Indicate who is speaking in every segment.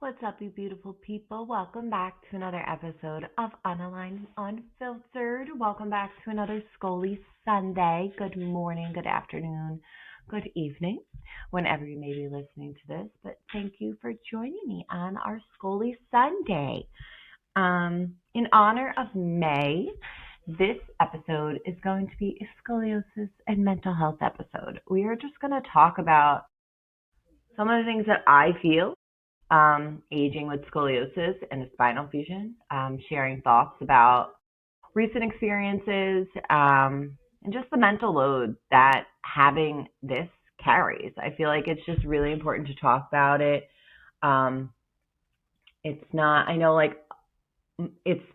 Speaker 1: What's up, you beautiful people? Welcome back to another episode of Unaligned Unfiltered. Welcome back to another Scoliosis Sunday. Good morning, good afternoon, good evening, whenever you may be listening to this. But thank you for joining me on our Scoliosis Sunday. In honor of May, this episode is going to be a scoliosis and mental health episode. We are just going to talk about some of the things that I feel aging with scoliosis and a spinal fusion, sharing thoughts about recent experiences, and just the mental load that having this carries. I feel like it's just really important to talk about it. It's not, I know like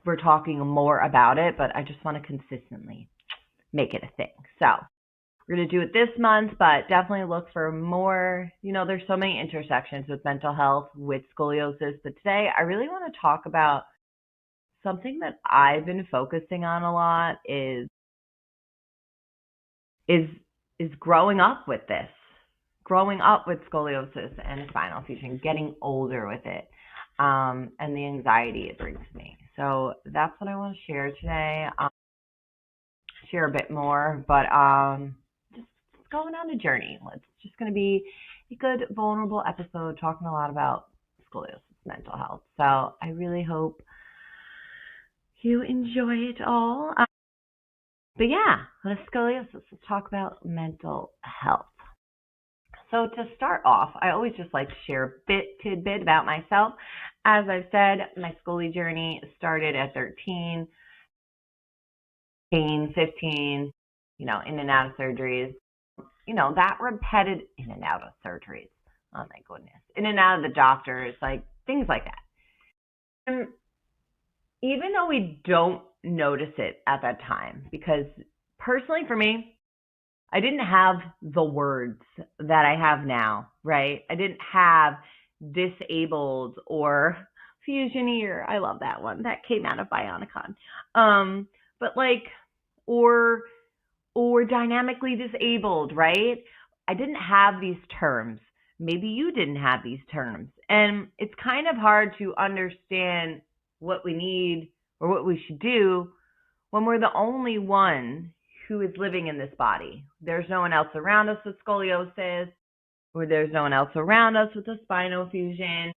Speaker 1: we're talking more about it, but I just want to consistently make it a thing. So we're going to do it this month, but definitely look for more. There's so many intersections with mental health, with scoliosis. But today, I really want to talk about something that I've been focusing on a lot is growing up with this, growing up with scoliosis and spinal fusion, getting older with it, and the anxiety it brings me. So that's what I want to share today. Share a bit more, but going on a journey. It's just going to be a good, vulnerable episode talking a lot about scoliosis mental health. So I really hope you enjoy it all. But yeah, with scoliosis, let's talk about mental health. So to start off, I always just like to share a tidbit about myself. As I've said, my scoli journey started at 13, 15, in and out of surgeries. That repetitive in and out of surgeries. Oh my goodness. In and out of the doctors, like things like that. And even though we don't notice it at that time, because personally for me, I didn't have the words that I have now, right? I didn't have disabled or fusion ear. I love that one. That came out of Bionicon. But like, or dynamically disabled, right? I didn't have these terms. Maybe you didn't have these terms. And it's kind of hard to understand what we need or what we should do when we're the only one who is living in this body. There's no one else around us with scoliosis, or there's no one else around us with a spinal fusion.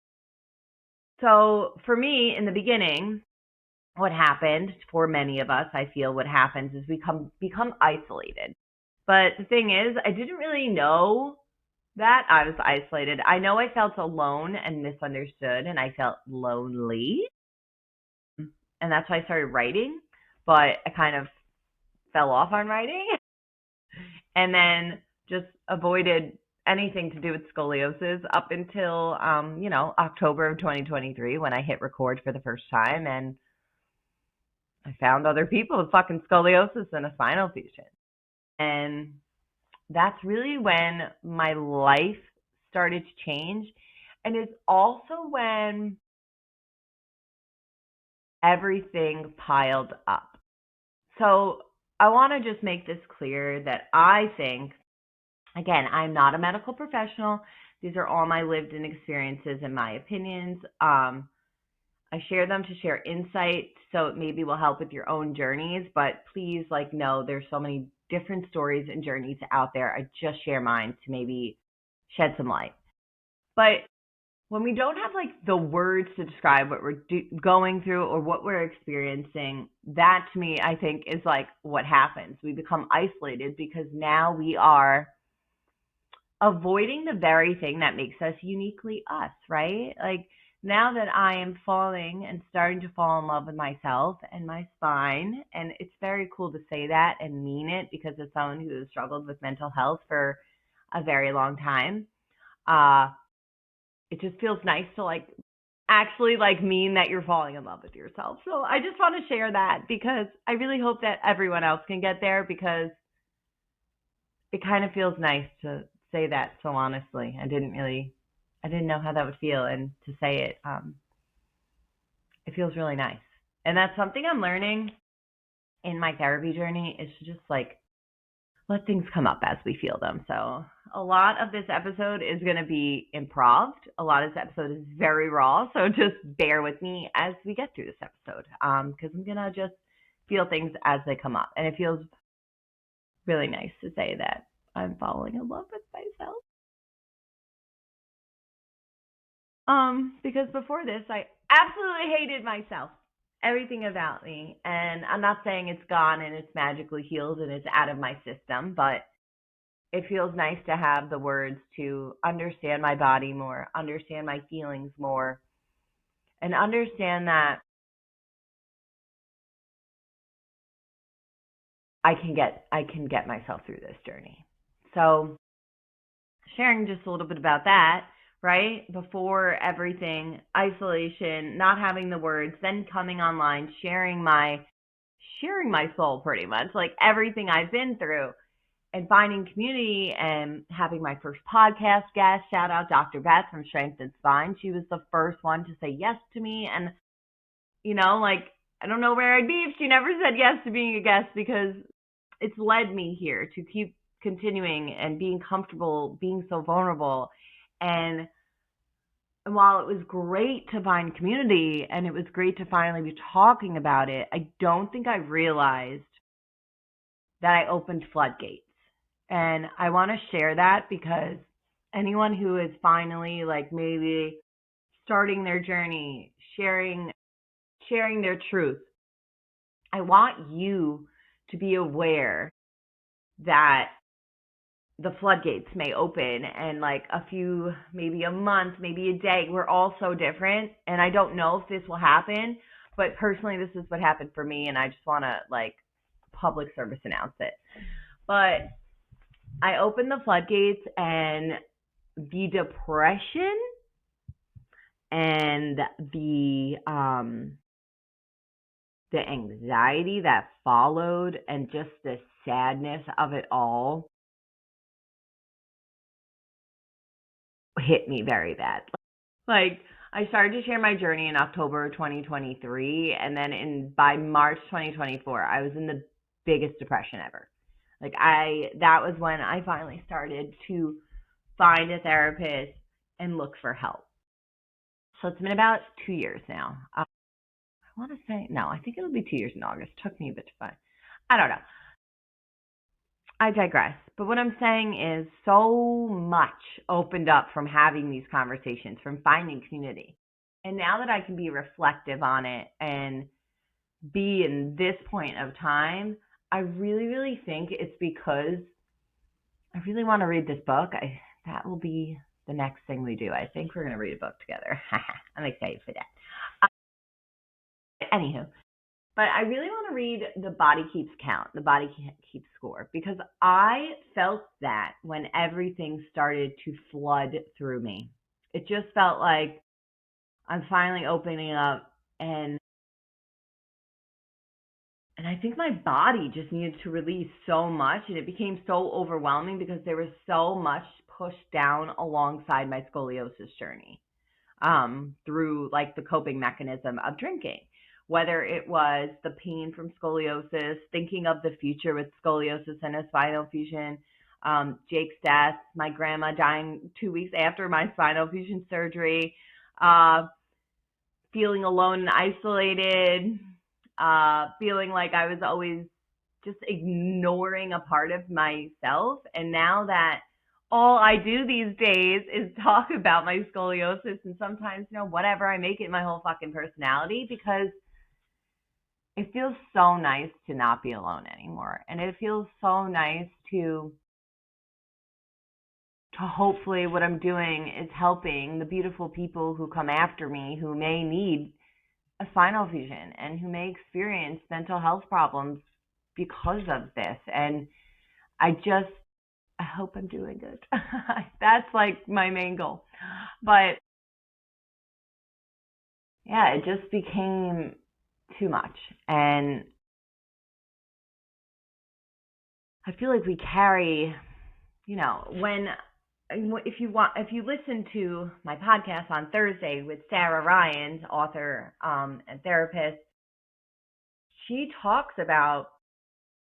Speaker 1: So for me, in the beginning, what happened for many of us, I feel what happens is we become isolated. But the thing is, I didn't really know that I was isolated. I know I felt alone and misunderstood, and I felt lonely. And that's why I started writing, but I kind of fell off on writing and then just avoided anything to do with scoliosis up until, October of 2023 when I hit record for the first time, and I found other people with fucking scoliosis and a spinal fusion. And that's really when my life started to change. And it's also when everything piled up. So I want to just make this clear that I think, again, I'm not a medical professional. These are all my lived-in experiences and my opinions. I share them to share insight, so it maybe will help with your own journeys, but please know there's so many different stories and journeys out there. I just share mine to maybe shed some light. But when we don't have the words to describe what we're going through or what we're experiencing, that to me, I think is what happens. We become isolated because now we are avoiding the very thing that makes us uniquely us, right? Now that I am falling and starting to fall in love with myself and my spine, and it's very cool to say that and mean it because as someone who has struggled with mental health for a very long time, it just feels nice to actually mean that you're falling in love with yourself. So I just want to share that because I really hope that everyone else can get there, because it kind of feels nice to say that so honestly. I didn't know how that would feel, and to say it, it feels really nice. And that's something I'm learning in my therapy journey, is to just let things come up as we feel them. So a lot of this episode is going to be improv. A lot of this episode is very raw, so just bear with me as we get through this episode, because I'm going to just feel things as they come up. And it feels really nice to say that I'm falling in love with myself. Because before this, I absolutely hated myself, everything about me. And I'm not saying it's gone and it's magically healed and it's out of my system, but it feels nice to have the words to understand my body more, understand my feelings more, and understand that I can get myself through this journey. So sharing just a little bit about that, right? Before everything, isolation, not having the words, then coming online, sharing my soul pretty much, like everything I've been through, and finding community and having my first podcast guest. Shout out Dr. Beth from Strength and Spine. She was the first one to say yes to me. And, like, I don't know where I'd be if she never said yes to being a guest, because it's led me here to keep continuing and being comfortable, being so vulnerable. And while it was great to find community and it was great to finally be talking about it, I don't think I realized that I opened floodgates. And I want to share that because anyone who is finally, like, maybe starting their journey, sharing their truth, I want you to be aware that the floodgates may open, and like maybe a month, maybe a day, we're all so different. And I don't know if this will happen, but personally, this is what happened for me. And I just want to, like, public service announce it. But I opened the floodgates, and the depression and the anxiety that followed and just the sadness of it all hit me very bad. Like, I started to share my journey in October 2023, and then by March 2024, I was in the biggest depression ever. Like, that was when I finally started to find a therapist and look for help. So it's been about 2 years now. I want to say, no, I think it'll be 2 years in August. It took me a bit to find. I don't know. I digress. But what I'm saying is so much opened up from having these conversations, from finding community. And now that I can be reflective on it and be in this point of time, I really, really think it's because I really want to read this book. That will be the next thing we do. I think we're going to read a book together. I'm excited for that. Anywho, but I really want to read The Body Keeps Count, The Body Keeps Score, because I felt that when everything started to flood through me. It just felt like I'm finally opening up, and I think my body just needed to release so much, and it became so overwhelming because there was so much pushed down alongside my scoliosis journey, through, like, the coping mechanism of drinking. Whether it was the pain from scoliosis, thinking of the future with scoliosis and a spinal fusion, Jake's death, my grandma dying 2 weeks after my spinal fusion surgery, feeling alone and isolated, feeling like I was always just ignoring a part of myself. And now that all I do these days is talk about my scoliosis, and sometimes, whatever, I make it my whole fucking personality, because it feels so nice to not be alone anymore. And it feels so nice to hopefully what I'm doing is helping the beautiful people who come after me, who may need a spinal fusion and who may experience mental health problems because of this. And I hope I'm doing good. That's, like, my main goal. But yeah, it just became too much. And I feel like we carry, if you listen to my podcast on Thursday with Sarah Ryan, author and therapist, she talks about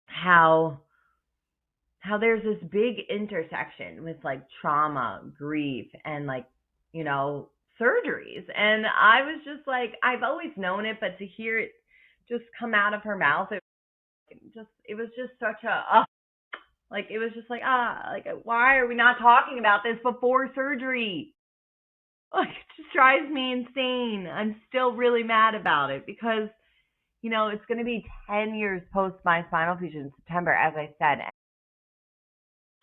Speaker 1: how how there's this big intersection with like trauma, grief, and like, you know, surgeries. And I was just like, I've always known it, but to hear it just come out of her mouth, it was just such a, like, it was just like, like, why are we not talking about this before surgery? Like, it just drives me insane. I'm still really mad about it because, you know, it's going to be 10 years post my spinal fusion in September, as I said.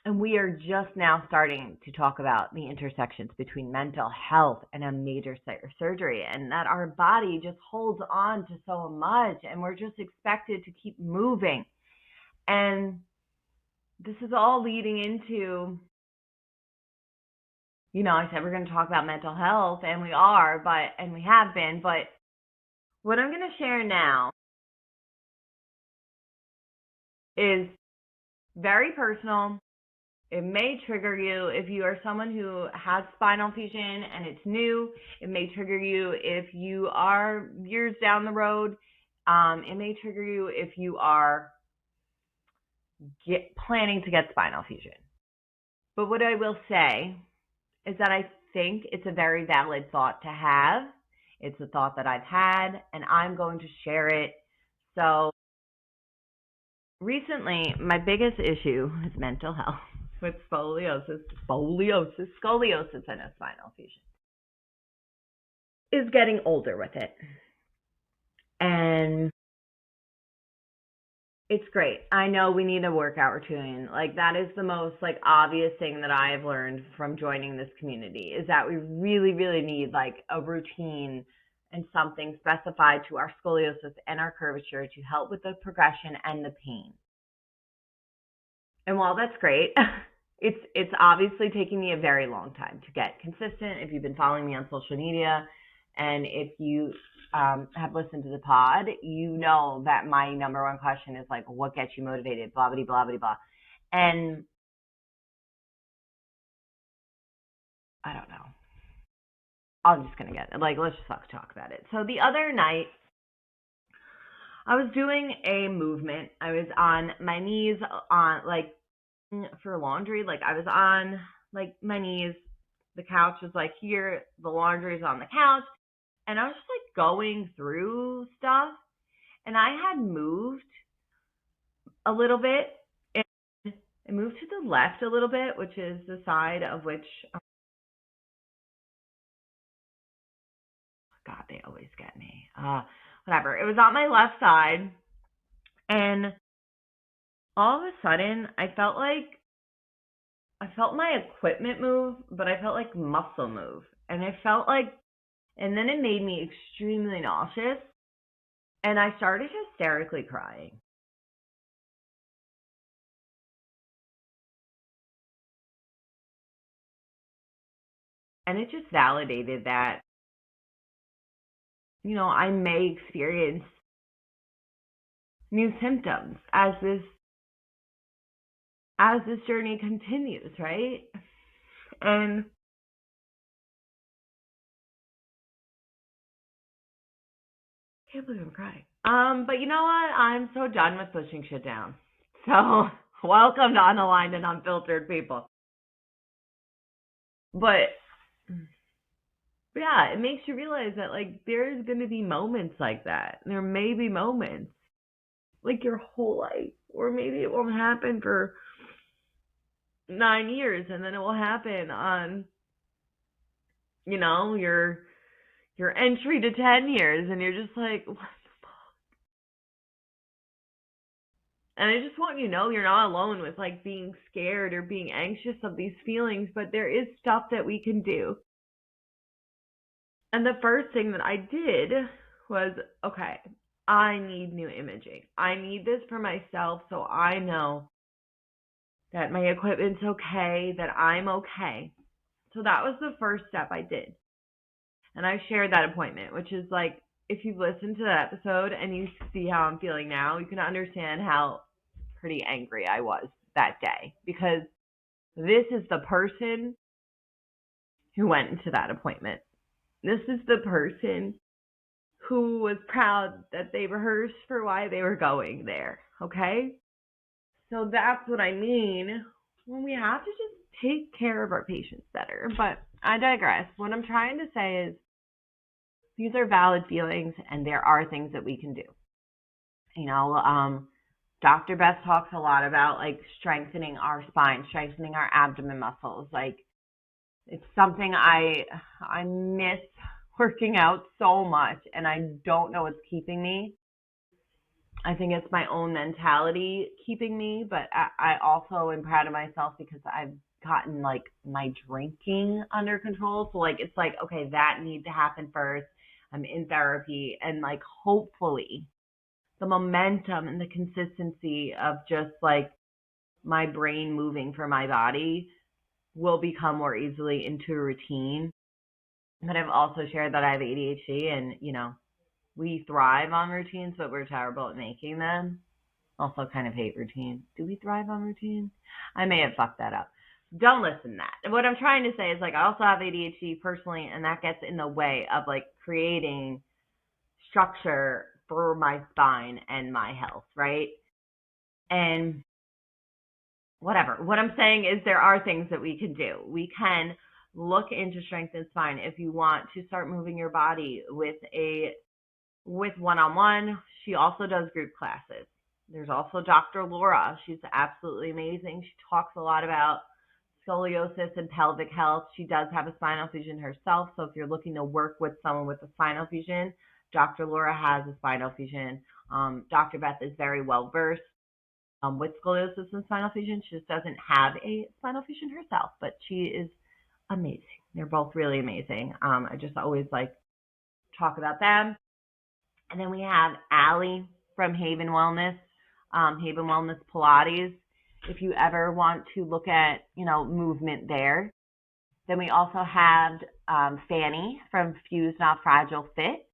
Speaker 1: And we are just now starting to talk about the intersections between mental health and a major surgery, and that our body just holds on to so much, and we're just expected to keep moving. And this is all leading into, you know, I said we're going to talk about mental health, and we are, and we have been, but what I'm going to share now is very personal. It may trigger you if you are someone who has spinal fusion and it's new. It may trigger you if you are years down the road. It may trigger you if you are planning to get spinal fusion. But what I will say is that I think it's a very valid thought to have. It's a thought that I've had, and I'm going to share it. So recently, my biggest issue is mental health with scoliosis, and a spinal fusion is getting older with it. And it's great. I know we need a workout routine. Like, that is the most like obvious thing that I have learned from joining this community, is that we really, really need like a routine and something specified to our scoliosis and our curvature to help with the progression and the pain. And while that's great, it's obviously taking me a very long time to get consistent. If you've been following me on social media, and if you have listened to the pod, you know that my number one question is like, what gets you motivated? Blah, blah, blah, blah, blah. And I don't know. I'm just going to get it. Like, let's just talk about it. So the other night, I was doing a movement. I was on my knees on like for laundry. Like, I was on like my knees. The couch was like here. The laundry is on the couch. And I was just like going through stuff. And I had moved a little bit. And I moved to the left a little bit, which is the side of which, God, they always get me. Whatever. It was on my left side. And all of a sudden, I felt my equipment move, but I felt like muscle move. And and then it made me extremely nauseous. And I started hysterically crying. And it just validated that, you know, I may experience new symptoms as this journey continues, right? And I can't believe I'm crying. But you know what? I'm so done with pushing shit down. So welcome to Unaligned and Unfiltered, people. But yeah, it makes you realize that like there's gonna be moments like that. There may be moments like your whole life, or maybe it won't happen for 9 years, and then it will happen on, you know, your entry to 10 years, and you're just like, what the fuck? And I just want you to know you're not alone with like being scared or being anxious of these feelings, but there is stuff that we can do. And the first thing that I did was, okay, I need new imaging. I need this for myself so I know that my equipment's okay, that I'm okay. So that was the first step I did. And I shared that appointment, which is like, if you've listened to that episode and you see how I'm feeling now, you can understand how pretty angry I was that day, because this is the person who went into that appointment. This is the person who was proud that they rehearsed for why they were going there, okay? So that's what I mean when we have to just take care of our patients better. But I digress. What I'm trying to say is these are valid feelings and there are things that we can do. Dr. Beth talks a lot about like strengthening our spine, strengthening our abdomen muscles. Like it's something I miss working out so much, and I don't know what's keeping me. I think it's my own mentality keeping me, but I also am proud of myself because I've gotten like my drinking under control. So like it's like, okay, that needs to happen first. I'm in therapy, and like hopefully the momentum and the consistency of just like my brain moving for my body will become more easily into a routine. But I've also shared that I have ADHD, and we thrive on routines, but we're terrible at making them. Also kind of hate routine. Do we thrive on routine? I may have fucked that up. Don't listen to that. What I'm trying to say is like I also have ADHD personally, and that gets in the way of like creating structure for my spine and my health, right? And whatever. What I'm saying is there are things that we can do. We can look into strength and spine if you want to start moving your body with one-on-one. She also does group classes. There's also Dr. Laura. She's absolutely amazing. She talks a lot about scoliosis and pelvic health. She does have a spinal fusion herself. So if you're looking to work with someone with a spinal fusion, Dr. Laura has a spinal fusion. Dr. Beth is very well versed with scoliosis and spinal fusion. She just doesn't have a spinal fusion herself, but she is amazing. They're both really amazing. I just always like talk about them. And then we have Allie from Haven Wellness Pilates. If you ever want to look at, movement there. Then we also have Fanny from Fuse Not Fragile Fit.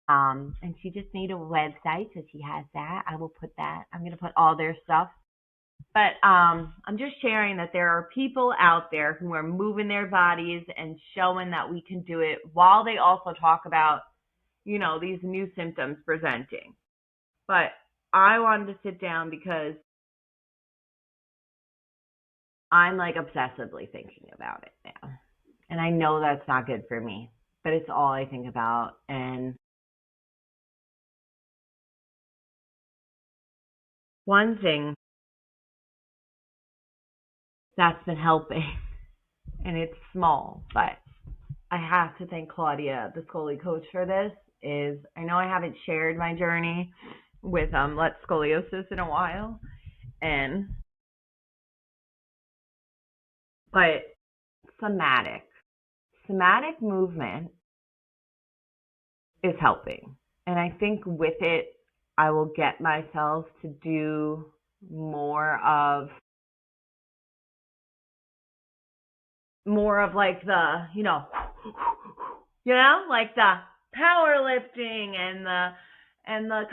Speaker 1: And she just made a website, so she has that. I will put that. I'm going to put all their stuff. But I'm just sharing that there are people out there who are moving their bodies and showing that we can do it while they also talk about, these new symptoms presenting. But I wanted to sit down because I'm like obsessively thinking about it now. And I know that's not good for me, but it's all I think about. And one thing that's been helping, and it's small, but I have to thank Claudia, the Scoli coach, for this, is I know I haven't shared my journey with Let's Scoliosis in a while, but somatic movement is helping. And I think with it, I will get myself to do more of like the, like the powerlifting and the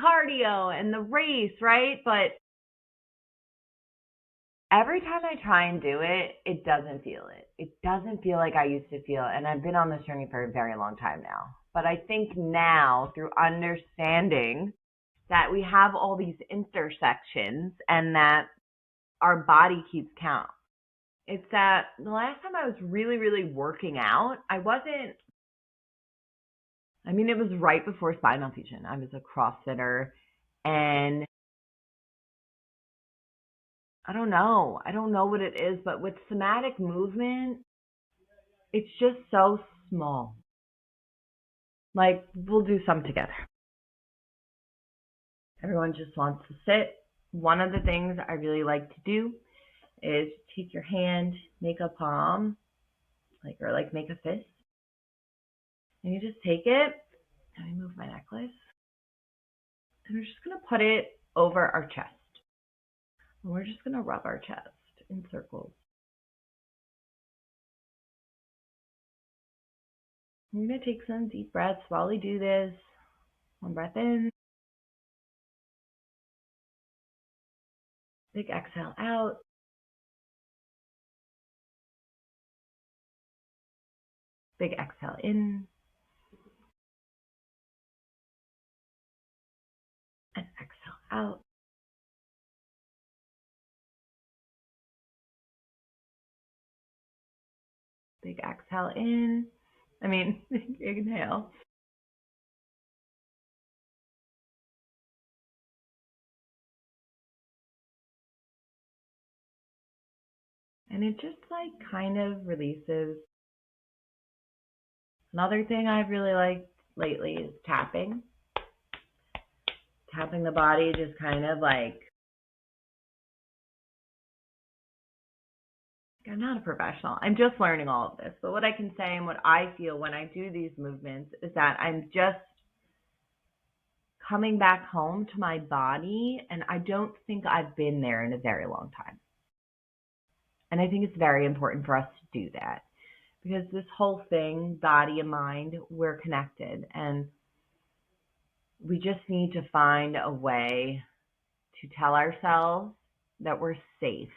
Speaker 1: cardio and the race, right? But every time I try and do it, it doesn't feel it. It doesn't feel like I used to feel. And I've been on this journey for a very long time now. But I think now, through understanding that we have all these intersections and that our body keeps count, it's that the last time I was really, really working out, it was right before spinal fusion. I was a CrossFitter, and I don't know what it is, but with somatic movement, it's just so small. Like, we'll do some together. Everyone just wants to sit. One of the things I really like to do is take your hand, make a palm, or make a fist. And you just take it, and I move my necklace. And we're just going to put it over our chest. And we're just going to rub our chest in circles. I'm going to take some deep breaths while we do this. One breath in. Big exhale out. Big exhale in. And exhale out. Big exhale in. Inhale. And it just like kind of releases. Another thing I've really liked lately is tapping. Tapping the body, just kind of like, I'm not a professional. I'm just learning all of this. But what I can say and what I feel when I do these movements is that I'm just coming back home to my body, and I don't think I've been there in a very long time. And I think it's very important for us to do that, because this whole thing, body and mind, we're connected, and we just need to find a way to tell ourselves that we're safe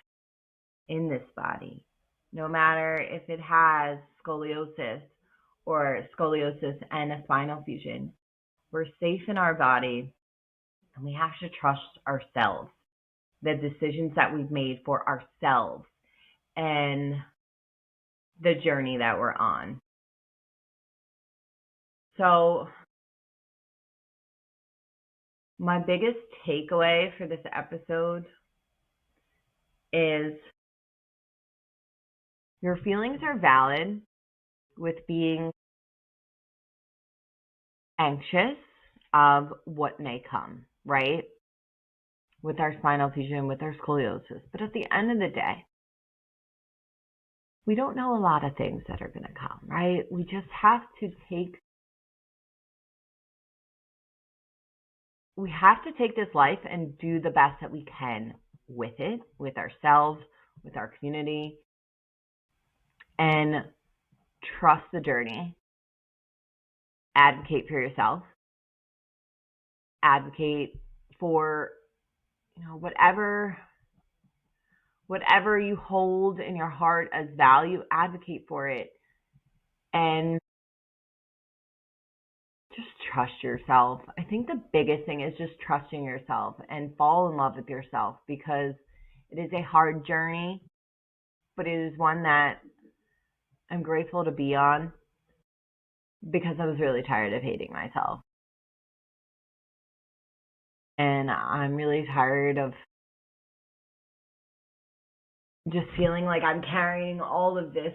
Speaker 1: in this body, no matter if it has scoliosis or scoliosis and a spinal fusion. We're safe in our body, and we have to trust ourselves, the decisions that we've made for ourselves and the journey that we're on. So my biggest takeaway for this episode is your feelings are valid with being anxious of what may come, right? With our spinal fusion, with our scoliosis. But at the end of the day, we don't know a lot of things that are going to come, right? We just have to take this life and do the best that we can with it, with ourselves, with our community, and trust the journey. Advocate for yourself. Advocate for, whatever you hold in your heart as value, advocate for it. And just trust yourself. I think the biggest thing is just trusting yourself and fall in love with yourself, because it is a hard journey, but it is one that I'm grateful to be on, because I was really tired of hating myself. And I'm really tired of just feeling like I'm carrying all of this,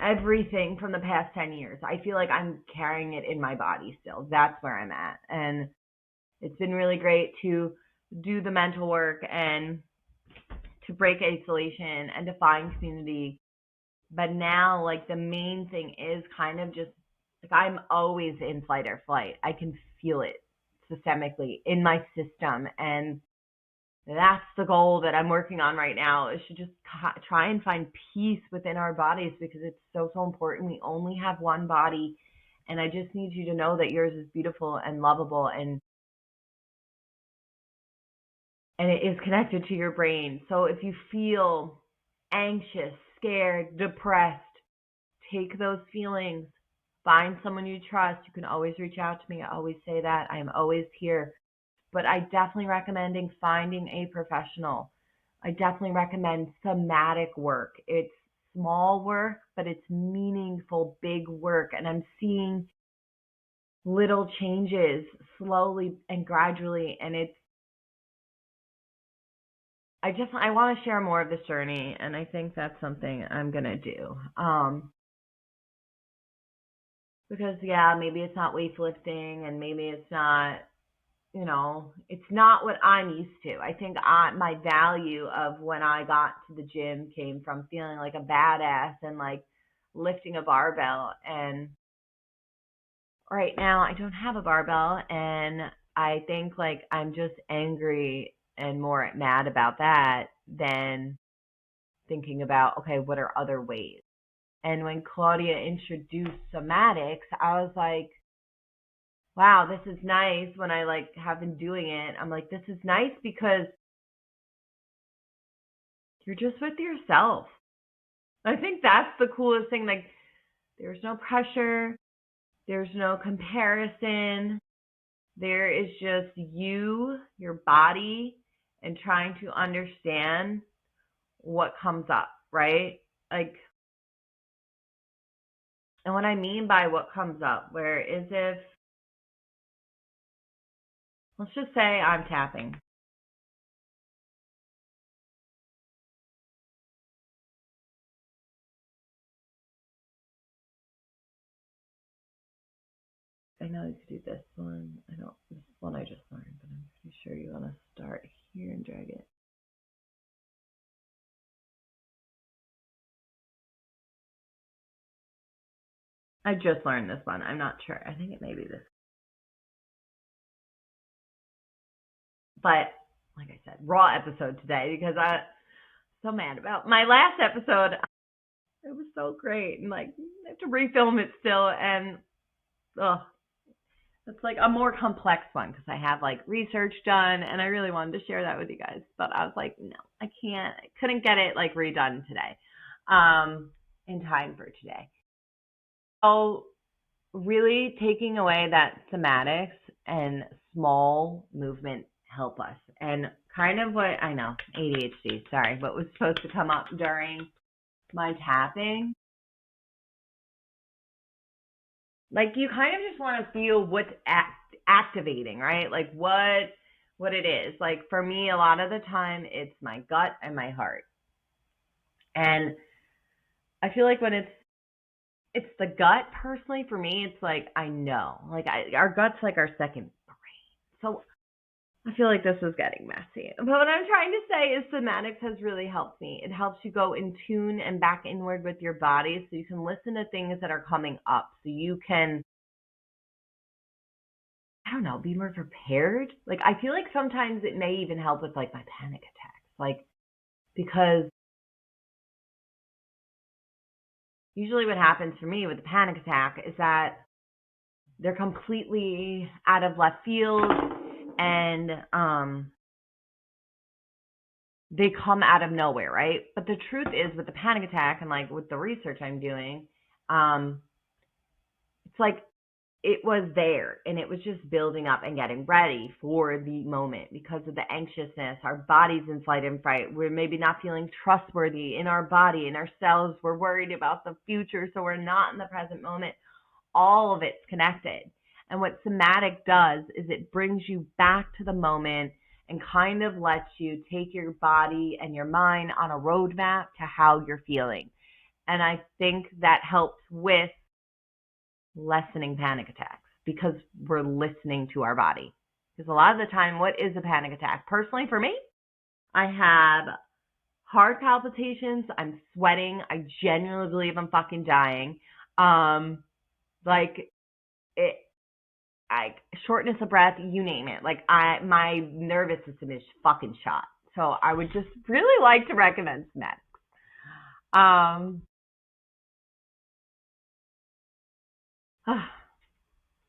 Speaker 1: everything from the past 10 years. I feel like I'm carrying it in my body still. That's where I'm at. And it's been really great to do the mental work and to break isolation and to find community. But now, like, the main thing is kind of just, like, I'm always in flight or flight. I can feel it systemically in my system, and that's the goal that I'm working on right now, is to just try and find peace within our bodies, because it's so important. We only have one body, and I just need you to know that yours is beautiful and lovable, and it is connected to your brain. So if you feel anxious, scared, depressed, take those feelings, find someone you trust. You can always reach out to me. I always say that. I am always here. But I definitely recommend finding a professional. I definitely recommend somatic work. It's small work, but it's meaningful, big work. And I'm seeing little changes slowly and gradually. And I want to share more of this journey. And I think that's something I'm going to do. Because, yeah, maybe it's not weightlifting, and maybe it's not, it's not what I'm used to. I think my value of when I got to the gym came from feeling like a badass and like lifting a barbell. And right now I don't have a barbell, and I think like I'm just angry and more mad about that than thinking about, okay, what are other ways? And when Claudia introduced somatics, I was like, wow, this is nice. When I like have been doing it, I'm like, this is nice because you're just with yourself. I think that's the coolest thing. Like, there's no pressure. There's no comparison. There is just you, your body, and trying to understand what comes up, right? Like, And what I mean by what comes up, where is if, let's just say I'm tapping. I know you could do this one. This one I just learned, but I'm pretty sure you want to start here and drag it. I just learned this one. I'm not sure. I think it may be this. But like I said, raw episode today because I'm so mad about my last episode. It was so great, and like I have to refilm it still, and it's like a more complex one because I have like research done, and I really wanted to share that with you guys, but I was like, no, I can't. I couldn't get it like redone today, in time for today. So really taking away that somatics and small movement help us. And kind of what I know, ADHD, sorry, what was supposed to come up during my tapping. Like you kind of just want to feel what's activating, right? Like what it is. Like for me, a lot of the time it's my gut and my heart. And I feel like when it's the gut personally for me, it's like I know. Like our gut's like our second brain. So I feel like this is getting messy. But what I'm trying to say is somatics has really helped me. It helps you go in tune and back inward with your body so you can listen to things that are coming up. So you can, I don't know, be more prepared. Like I feel like sometimes it may even help with like my panic attacks. Like because usually what happens for me with a panic attack is that they're completely out of left field and they come out of nowhere, right? But the truth is with the panic attack and like with the research I'm doing, it's like it was there and it was just building up and getting ready for the moment because of the anxiousness. Our body's in flight and fright. We're maybe not feeling trustworthy in our body and ourselves. We're worried about the future, so we're not in the present moment. All of it's connected. And what somatic does is it brings you back to the moment and kind of lets you take your body and your mind on a roadmap to how you're feeling. And I think that helps with lessening panic attacks because we're listening to our body. Because a lot of the time, what is a panic attack? Personally, for me, I have heart palpitations. I'm sweating. I genuinely believe I'm fucking dying. Shortness of breath, you name it. Like my nervous system is fucking shot. So I would just really like to recommend somatics.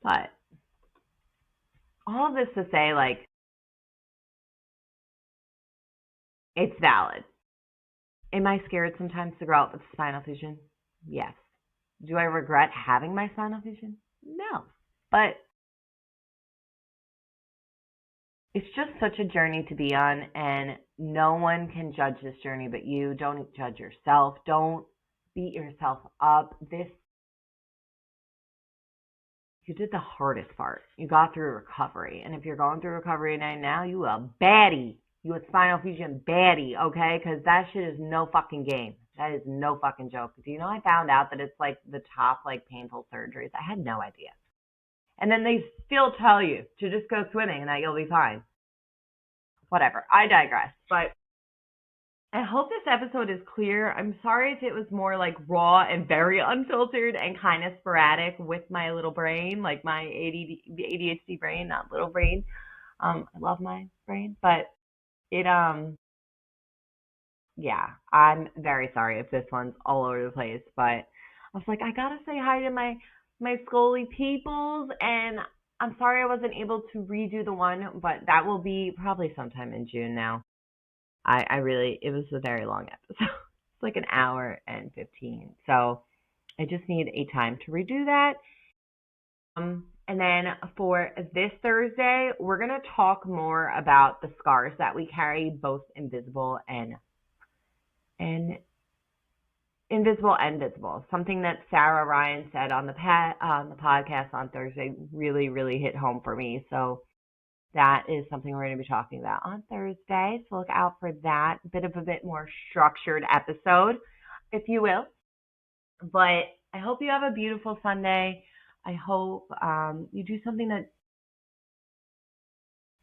Speaker 1: But all of this to say, like, it's valid. Am I scared sometimes to grow up with spinal fusion? Yes. Do I regret having my spinal fusion? No. But it's just such a journey to be on, and no one can judge this journey but you. Don't judge yourself. Don't beat yourself up. You did the hardest part. You got through recovery. And if you're going through recovery right now, you a baddie. You a spinal fusion baddie, okay? Because that shit is no fucking game. That is no fucking joke. Do you know I found out that it's like the top like painful surgeries? I had no idea. And then they still tell you to just go swimming and that you'll be fine. Whatever. I digress. But I hope this episode is clear. I'm sorry if it was more like raw and very unfiltered and kind of sporadic with my little brain, like my ADHD brain, not little brain. I love my brain, but it, yeah, I'm very sorry if this one's all over the place, but I was like, I gotta say hi to my Scully peoples, and I'm sorry I wasn't able to redo the one, but that will be probably sometime in June now. It was a very long episode. It's like an hour and 15. So I just need a time to redo that. And then for this Thursday, we're going to talk more about the scars that we carry, both invisible and invisible and visible. Something that Sarah Ryan said on the podcast on Thursday really, really hit home for me. So that is something we're going to be talking about on Thursday. So look out for that. A bit more structured episode, if you will. But I hope you have a beautiful Sunday. I hope you do something that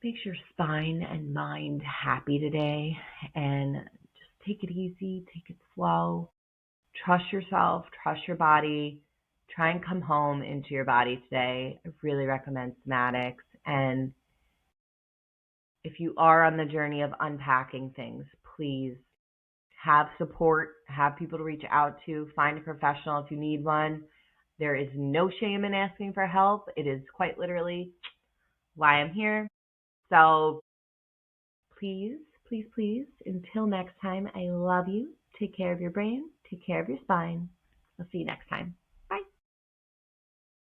Speaker 1: makes your spine and mind happy today. And just take it easy, take it slow. Trust yourself, trust your body. Try and come home into your body today. I really recommend Somatics. And if you are on the journey of unpacking things, please have support, have people to reach out to, find a professional if you need one. There is no shame in asking for help. It is quite literally why I'm here. So please, please, please, until next time, I love you. Take care of your brain. Take care of your spine. I'll see you next time.